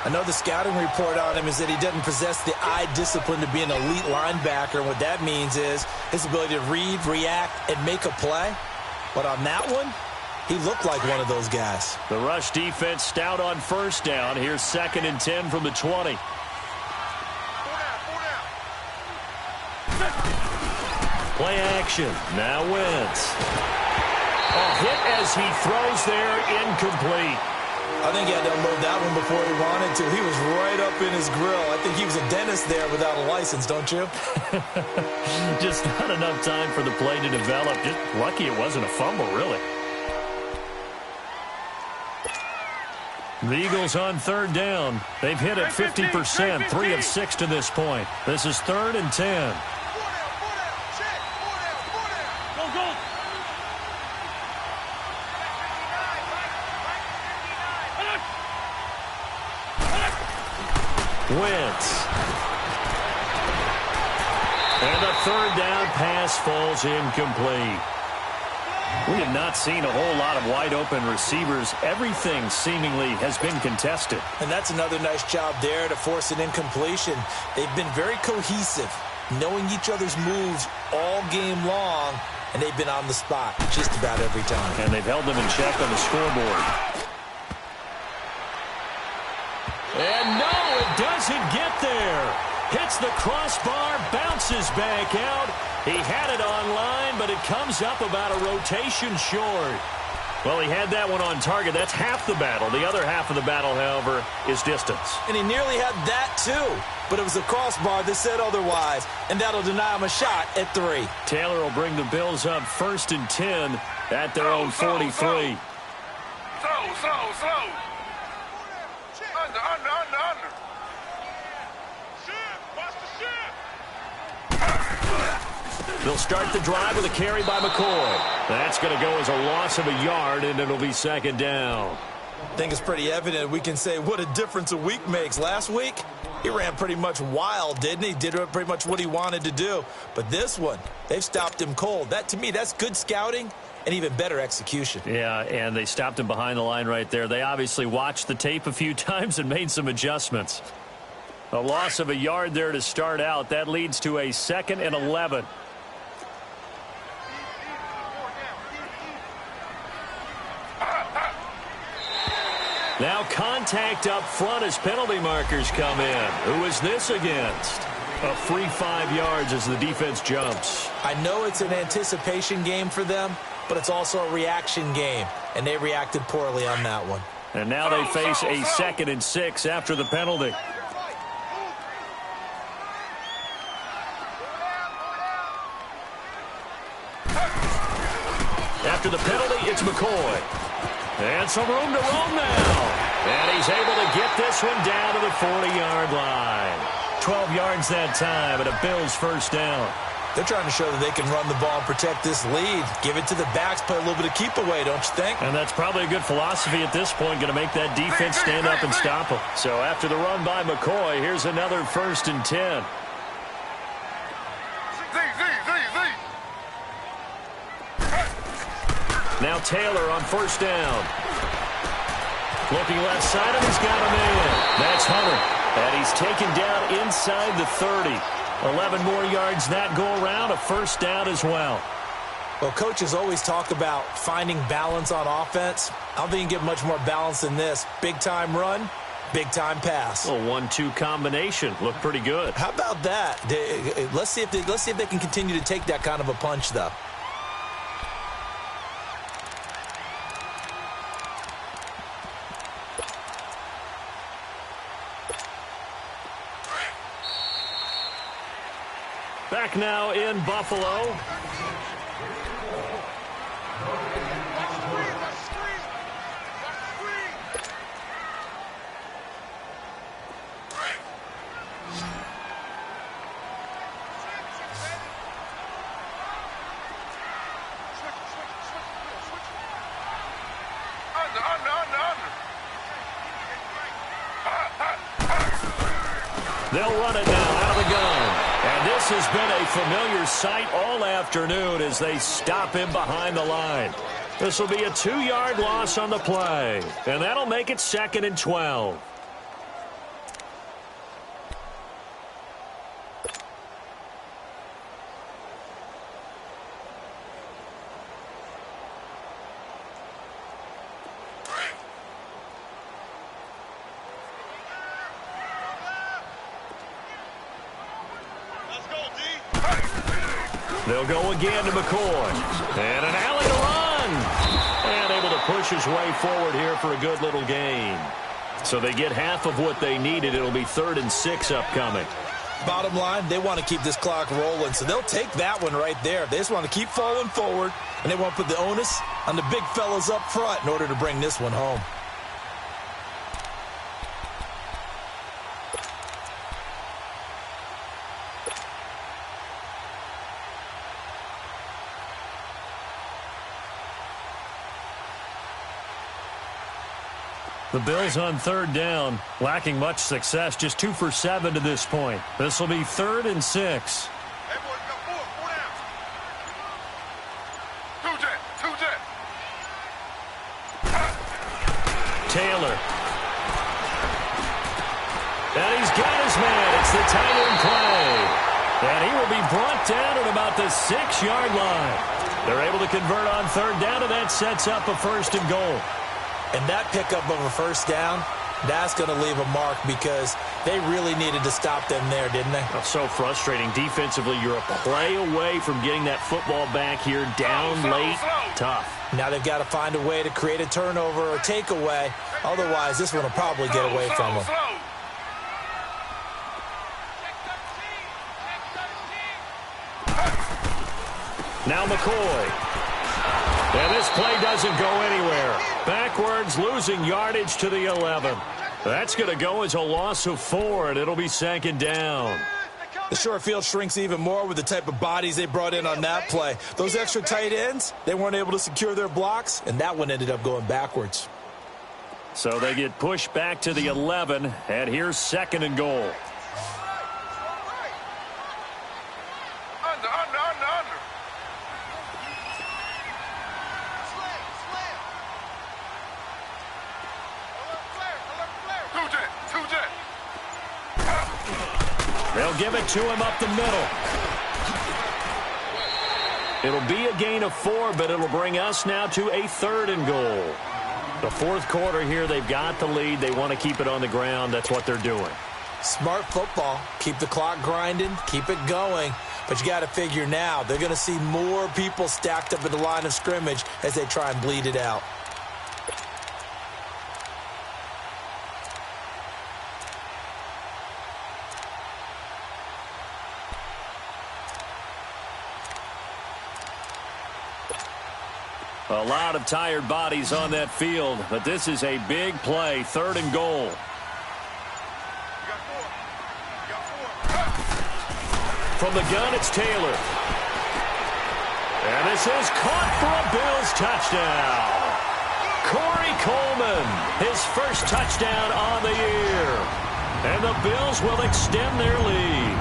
I know the scouting report on him is that he doesn't possess the eye discipline to be an elite linebacker. And what that means is his ability to read, react, and make a play. But on that one, he looked like one of those guys. The rush defense stout on 1st down. Here's 2nd and 10 from the 20. Play action. Now Wentz. A hit as he throws there, incomplete. I think he had to unload that one before he wanted to. He was right up in his grill. I think he was a dentist there without a license, don't you? Just not enough time for the play to develop. Just lucky it wasn't a fumble, really. The Eagles on 3rd down. They've hit it 50%, 3 of 6 to this point. This is 3rd and 10. Wentz. And the 3rd down pass falls incomplete. We have not seen a whole lot of wide open receivers. Everything seemingly has been contested. And that's another nice job there to force an incompletion. They've been very cohesive, knowing each other's moves all game long, and they've been on the spot just about every time. And they've held them in check on the scoreboard. And no, it doesn't get there. Hits the crossbar, bounces back out. He had it on line, but it comes up about a rotation short. Well, he had that one on target. That's half the battle. The other half of the battle, however, is distance. And he nearly had that, too. But it was a crossbar that said otherwise, and that'll deny him a shot at 3. Taylor will bring the Bills up 1st and 10 at their own 43. Slow. Under. Watch the shit. They'll start the drive with a carry by McCoy. That's going to go as a loss of a yard, and it'll be 2nd down. I think it's pretty evident. We can say what a difference a week makes. Last week, he ran pretty much wild, didn't he? Did pretty much what he wanted to do. But this one, they've stopped him cold. That, to me, that's good scouting and even better execution. Yeah, and they stopped him behind the line right there. They obviously watched the tape a few times and made some adjustments. A loss of a yard there to start out. That leads to a 2nd and 11. Now contact up front as penalty markers come in. Who is this against? A free 5 yards as the defense jumps. I know it's an anticipation game for them, but it's also a reaction game, and they reacted poorly on that one. And now they face a 2nd and 6 after the penalty. After the penalty, it's McCoy. And some room to roam now. And he's able to get this one down to the 40-yard line. 12 yards that time, and a Bills 1st down. They're trying to show that they can run the ball and protect this lead. Give it to the backs, play a little bit of keep away, don't you think? And that's probably a good philosophy at this point, going to make that defense stand up and stop them. So after the run by McCoy, here's another 1st and 10. Now Taylor on 1st down. Looking left side, and he's got a man. That's Hunter. And he's taken down inside the 30. 11 more yards that go around, a 1st down as well. Well, coaches always talk about finding balance on offense. I don't think you can get much more balance than this. Big-time run, big-time pass. A 1-2 combination. Looked pretty good. How about that? Let's see if they can continue to take that kind of a punch, though. Back now in Buffalo. They'll run it now out of the gun. And this has been a familiar sight all afternoon as they stop him behind the line. This will be a 2-yard loss on the play. And that'll make it 2nd and 12. They'll go again to McCoy. And an alley to run. And able to push his way forward here for a good little gain. So they get half of what they needed. It'll be 3rd and 6 upcoming. Bottom line, they want to keep this clock rolling, so they'll take that one right there. They just want to keep falling forward, and they want to put the onus on the big fellas up front in order to bring this one home. The Bills on 3rd down, lacking much success, just 2 for 7 to this point. This will be 3rd and 6. Hey, boys, got 4 down. 2 jet, 2 jet. Taylor. And he's got his man. It's the tight end play. And he will be brought down at about the 6-yard line. They're able to convert on 3rd down, and that sets up a 1st and goal. And that pickup of a 1st down, that's going to leave a mark because they really needed to stop them there, didn't they? Oh, so frustrating. Defensively, you're a play away from getting that football back here down late. Tough. Now they've got to find a way to create a turnover or takeaway. Otherwise, this one will probably get away from them. Now McCoy. And this play doesn't go anywhere. Backwards, losing yardage to the 11. That's going to go as a loss of 4, and it'll be 2nd down. The short field shrinks even more with the type of bodies they brought in on that play. Those extra tight ends, they weren't able to secure their blocks, and that one ended up going backwards. So they get pushed back to the 11, and here's 2nd and goal. They'll give it to him up the middle. It'll be a gain of 4, but it'll bring us now to a 3rd and goal. The 4th quarter here, they've got the lead. They want to keep it on the ground. That's what they're doing. Smart football. Keep the clock grinding. Keep it going. But you got to figure now, they're going to see more people stacked up at the line of scrimmage as they try and bleed it out. A lot of tired bodies on that field, but this is a big play, 3rd and goal. From the gun, it's Taylor. And this is caught for a Bills touchdown. Corey Coleman, his first touchdown on the year. And the Bills will extend their lead.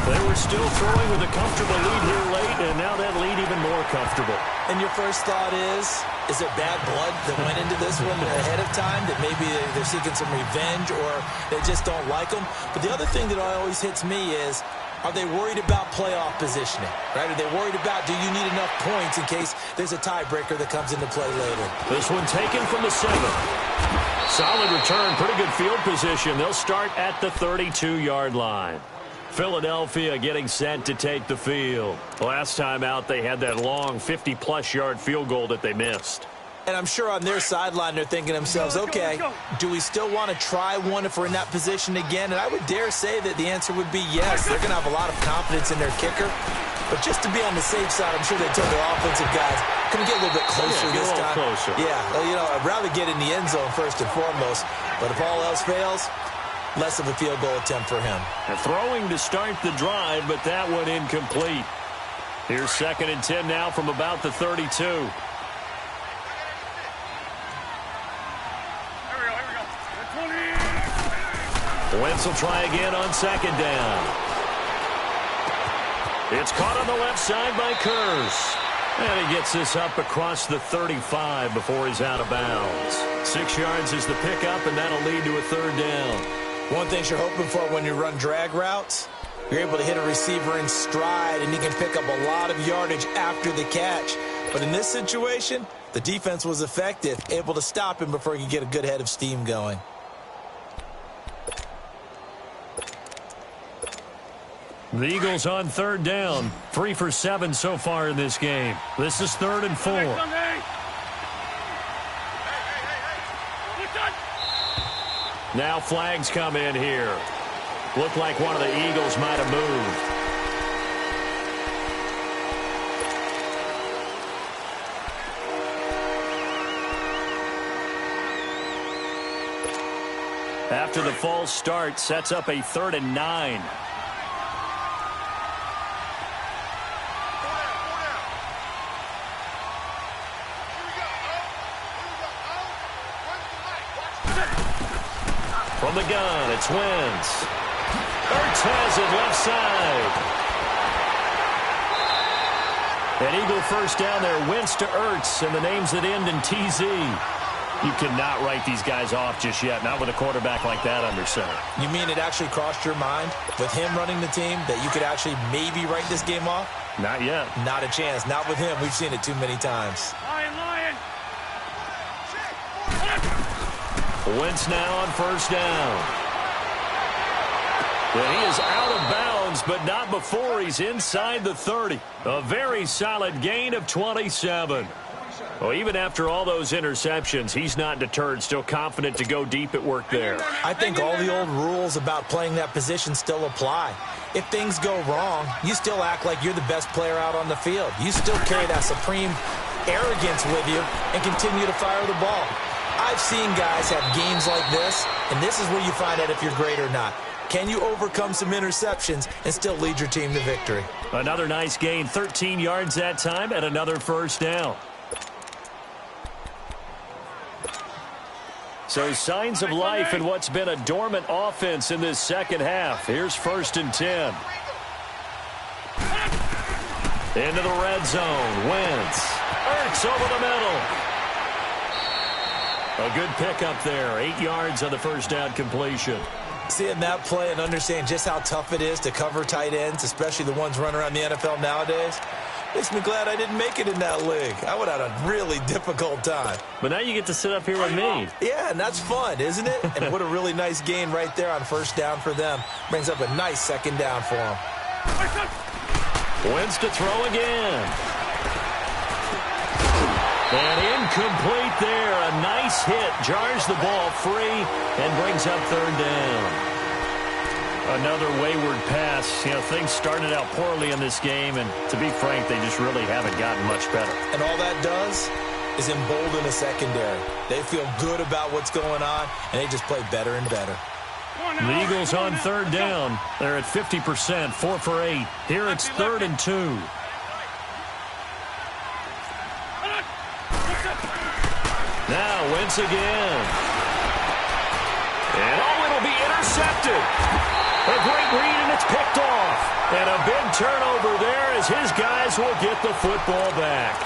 They were still throwing with a comfortable lead here late, and now that lead even more comfortable. And your first thought is there bad blood that went into this one ahead of time, that maybe they're seeking some revenge or they just don't like them? But the other thing that always hits me is, are they worried about playoff positioning? Right? Are they worried about, do you need enough points in case there's a tiebreaker that comes into play later? This one taken from the 7. Solid return, pretty good field position. They'll start at the 32-yard line. Philadelphia getting set to take the field. Last time out, they had that long 50-plus yard field goal that they missed. And I'm sure on their sideline, they're thinking to themselves, okay, do we still want to try one if we're in that position again? And I would dare say that the answer would be yes. They're going to have a lot of confidence in their kicker. But just to be on the safe side, I'm sure they told their offensive guys, can we get a little bit closer this time? Closer. Yeah, well, you know, I'd rather get in the end zone first and foremost. But if all else fails, less of a field goal attempt for him. And throwing to start the drive, but that one incomplete. Here's 2nd and 10 now from about the 32. Wentz will try again on 2nd down. It's caught on the left side by Kurz. And he gets this up across the 35 before he's out of bounds. 6 yards is the pickup, and that'll lead to a 3rd down. One thing you're hoping for when you run drag routes, you're able to hit a receiver in stride, and he can pick up a lot of yardage after the catch. But in this situation, the defense was effective, able to stop him before he could get a good head of steam going. The Eagles on 3rd down. 3 for 7 so far in this game. This is 3rd and 4. Now flags come in here. Looked like one of the Eagles might have moved. After the false start, sets up a 3rd and 9. From the gun, it's Wentz. Ertz has it left side. An Eagle first down there. Wentz to Ertz, and the names that end in TZ. You cannot write these guys off just yet, not with a quarterback like that under center. You mean it actually crossed your mind with him running the team that you could actually maybe write this game off? Not yet. Not a chance. Not with him. We've seen it too many times. Lion. Wentz now on 1st down. Well, he is out of bounds, but not before he's inside the 30. A very solid gain of 27. Well, even after all those interceptions, he's not deterred, still confident to go deep at work there. I think all the old rules about playing that position still apply. If things go wrong, you still act like you're the best player out on the field. You still carry that supreme arrogance with you and continue to fire the ball. I've seen guys have games like this, and this is where you find out if you're great or not. Can you overcome some interceptions and still lead your team to victory? Another nice gain, 13 yards that time, and another 1st down. So signs of life in what's been a dormant offense in this 2nd half. Here's 1st and 10. Into the red zone. Wentz. Ertz over the middle. A good pickup there. 8 yards on the 1st down completion. Seeing that play and understanding just how tough it is to cover tight ends, especially the ones running around the NFL nowadays, makes me glad I didn't make it in that league. I would have had a really difficult time. But now you get to sit up here with me. Yeah, and that's fun, isn't it? And what a really nice gain right there on 1st down for them. Brings up a nice 2nd down for them. Wentz to throw again. And incomplete there. A nice hit. Jars the ball free and brings up 3rd down. Another wayward pass. You know, things started out poorly in this game, and to be frank, they just really haven't gotten much better. And all that does is embolden a secondary. They feel good about what's going on, and they just play better and better. The Eagles on 3rd down. They're at 50%, 4 for 8. Here it's 3rd and 2. Now Wentz again. And it'll be intercepted. A great read, and it's picked off. And a big turnover there as his guys will get the football back.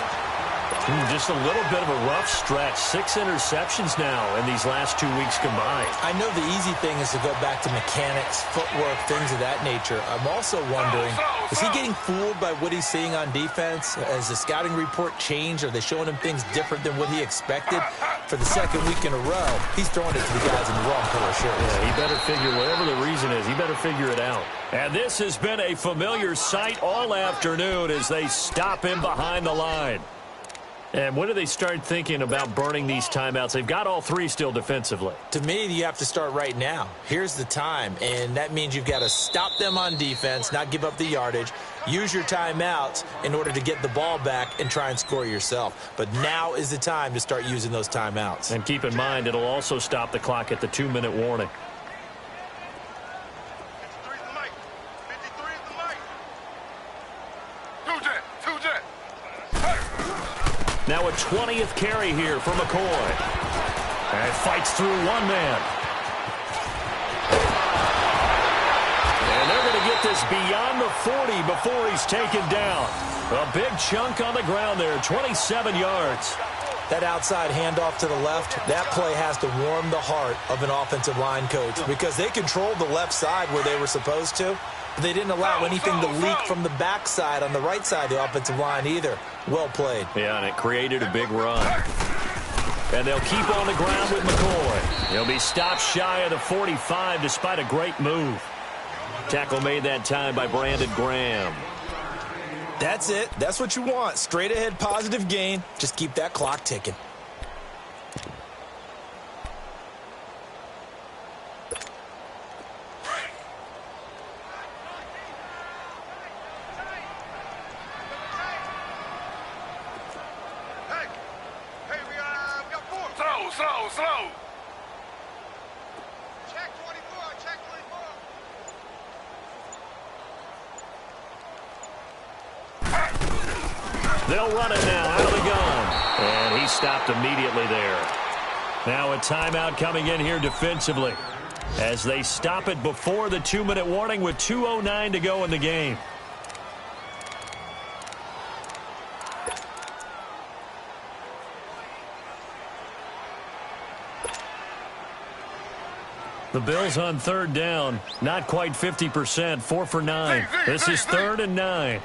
Just a little bit of a rough stretch. 6 interceptions now in these last 2 weeks combined. I know the easy thing is to go back to mechanics, footwork, things of that nature. I'm also wondering, is he getting fooled by what he's seeing on defense? Has the scouting report changed? Are they showing him things different than what he expected? For the second week in a row, he's throwing it to the guys in the wrong color shirts. Yeah, he better figure, whatever the reason is, he better figure it out. And this has been a familiar sight all afternoon as they stop him behind the line. And when do they start thinking about burning these timeouts? They've got all 3 still defensively. To me, you have to start right now. Here's the time, and that means you've got to stop them on defense, not give up the yardage, use your timeouts in order to get the ball back and try and score yourself. But now is the time to start using those timeouts. And keep in mind, it'll also stop the clock at the 2-minute warning. Now a 20th carry here for McCoy. And fights through one man. And they're going to get this beyond the 40 before he's taken down. A big chunk on the ground there, 27 yards. That outside handoff to the left, that play has to warm the heart of an offensive line coach because they controlled the left side where they were supposed to. They didn't allow anything to leak from the backside on the right side of the offensive line either. Well played. Yeah, and it created a big run. And they'll keep on the ground with McCoy. He'll be stopped shy of the 45 despite a great move. Tackle made that time by Brandon Graham. That's it. That's what you want. Straight ahead positive gain. Just keep that clock ticking. Slow. Check 24, check 24. They'll run it now out of the gun. And he stopped immediately there. Now a timeout coming in here defensively as they stop it before the 2-minute warning with 2:09 to go in the game. The Bills on 3rd down, not quite 50%, 4 for 9. This is 3rd and 9.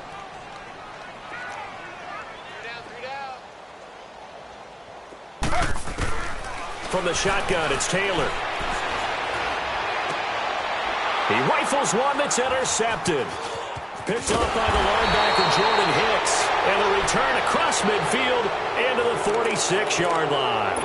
From the shotgun, it's Taylor. He rifles one that's intercepted. Picked off by the linebacker, Jordan Hicks. And a return across midfield into the 46-yard line.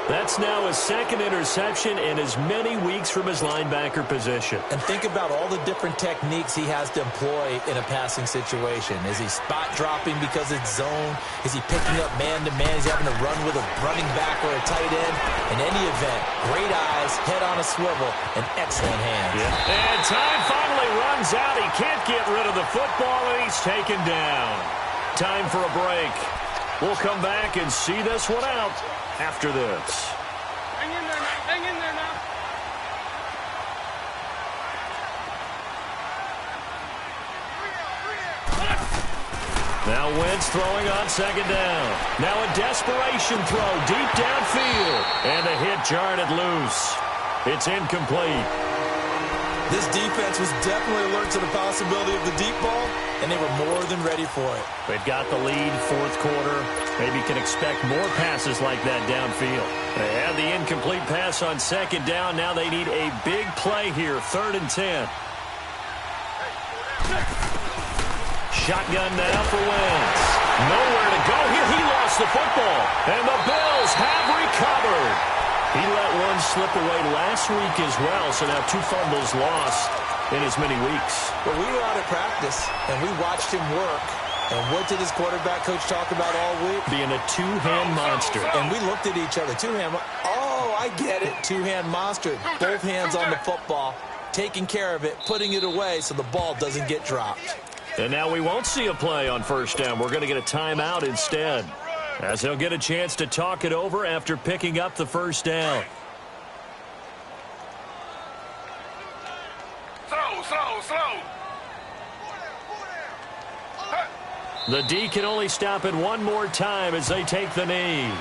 That's now his 2nd interception in as many weeks from his linebacker position. And think about all the different techniques he has to employ in a passing situation. Is he spot dropping because it's zone? Is he picking up man-to-man? Is he having to run with a running back or a tight end? In any event, great eyes, head on a swivel, and excellent hands. Yeah. And time finally runs out. He can't get rid of the football, and he's taken down. Time for a break. We'll come back and see this one out after this. Hang in there now. Hang in there now. Now Wentz throwing on 2nd down. Now a desperation throw deep downfield. And the hit jarred it loose. It's incomplete. This defense was definitely alert to the possibility of the deep ball, and they were more than ready for it. They've got the lead, 4th quarter. Maybe can expect more passes like that downfield. They had the incomplete pass on 2nd down. Now they need a big play here, 3rd and 10. Shotgun now for Wentz. Nowhere to go here. He lost the football. And the Bills have recovered. He let one slip away last week as well, so now 2 fumbles lost in as many weeks. Well, we were out at practice, and we watched him work. And what did his quarterback coach talk about all week? Being a 2-hand monster. And we looked at each other. 2-hand. Oh, I get it. 2-hand monster. Both hands on the football, taking care of it, putting it away so the ball doesn't get dropped. And now we won't see a play on 1st down. We're going to get a timeout instead. as he'll get a chance to talk it over after picking up the first down. Slow. The D can only stop it one more time as they take the knee.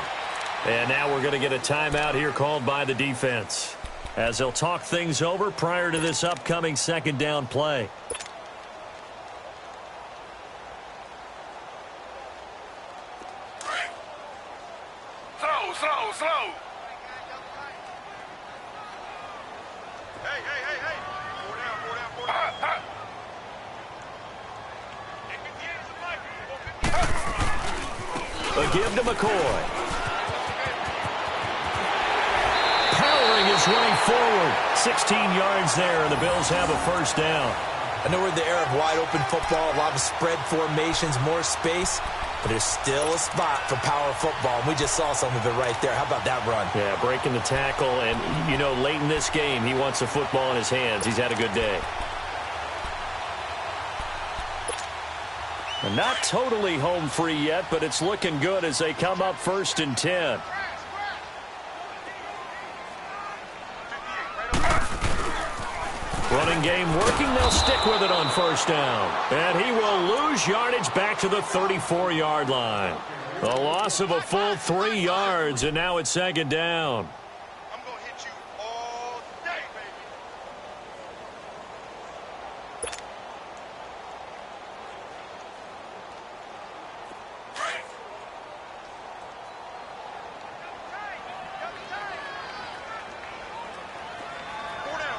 And now we're going to get a timeout here called by the defense, as they'll talk things over prior to this upcoming second down play. Slow. Hey. Four down. A give to McCoy. Powering his way forward. 16 yards there, and the Bills have a first down. I know we're in the era of wide-open football, a lot of spread formations, more space, but there's still a spot for power football, and we just saw some of it right there. How about that run? Yeah, breaking the tackle, and, you know, late in this game, he wants the football in his hands. He's had a good day. And not totally home free yet, but it's looking good as they come up 1st and 10. Running game working. They'll stick with it on first down. And he will lose yardage back to the 34-yard line. A loss of a full 3 yards, and now it's second down. I'm going to hit you all day, baby.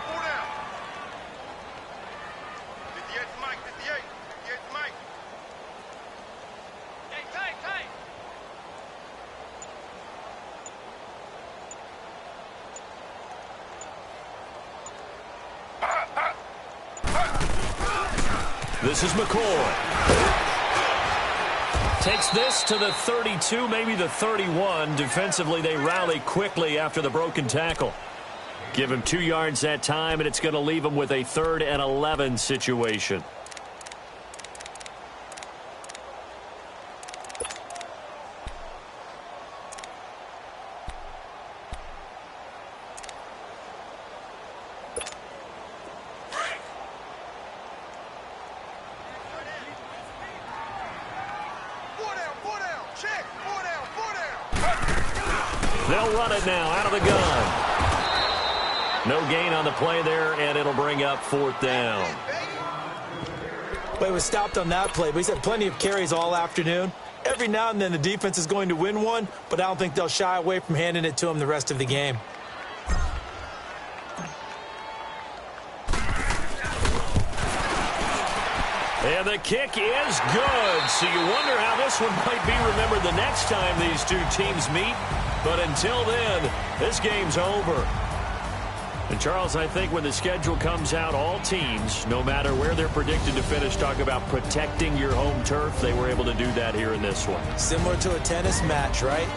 Four down. 58 to Mike. 58 to Mike. Tight. This is McCoy. Takes this to the 32, maybe the 31. Defensively, they rally quickly after the broken tackle. Give him 2 yards that time, and it's going to leave him with a 3rd and 11 situation. They'll run it now out of the gun. No gain on the play there, and it'll bring up 4th down. Well, he was stopped on that play, but he's had plenty of carries all afternoon. Every now and then the defense is going to win one, but I don't think they'll shy away from handing it to him the rest of the game. And the kick is good. So you wonder how this one might be remembered the next time these two teams meet. But until then, this game's over. And, Charles, I think when the schedule comes out, all teams, no matter where they're predicted to finish, talk about protecting your home turf. They were able to do that here in this one. Similar to a tennis match, right?